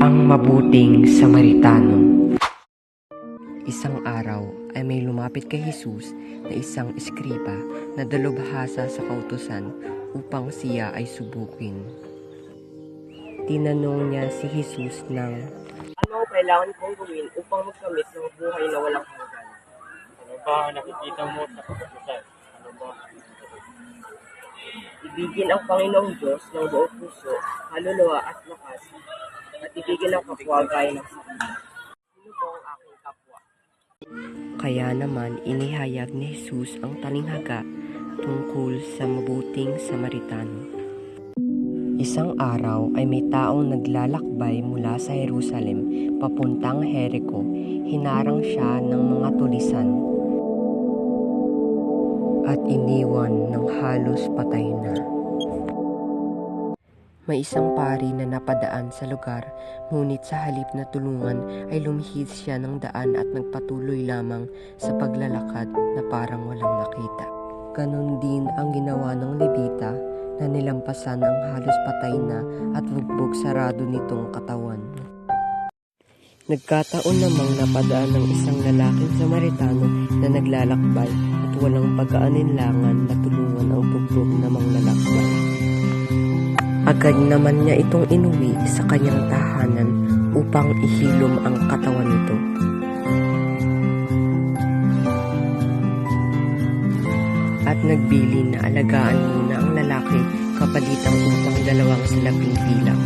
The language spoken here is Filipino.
Ang mabuting Samaritano. Isang araw ay may lumapit kay Jesus na isang eskriba na dalubhasa sa kautusan upang siya ay subukin. Tinanong niya si Jesus ng, Ano ang kailangan kong gawin upang magkamit ng buhay na walang hanggan? Ano ba ang nakikita mo sa kautusan? Ano ba? Ibigin ang Panginoong Diyos ng buong puso, kaluluwa at lakas, at ibigin ang kapwa gaya ng sarili. Sino ba ang aking kapwa? kaya naman inihayag ni Jesus ang talinghaga tungkol sa mabuting Samaritano. Isang araw ay may taong naglalakbay mula sa Jerusalem papuntang Jericho. Hinarang siya ng mga tulisan at iniwan ng halos patay na. May isang pari na napadaan sa lugar, ngunit sa halip na tulungan ay lumihis siya ng daan at nagpatuloy lamang sa paglalakad na parang walang nakita. Ganon din ang ginawa ng Levita na nilampasan ang halos patay na at bugbog sarado nitong katawan. Nagkataon namang napadaan ng isang lalaking Samaritano na naglalakbay at walang pag-aalinlangan na tulungan ang bugbog na manglalakbay. Agad naman niya itong inuwi sa kanyang tahanan upang ihilom ang katawan nito. At nagbilin na alagaan muna ang lalaki kapalitang upang dalawang salaping pilak.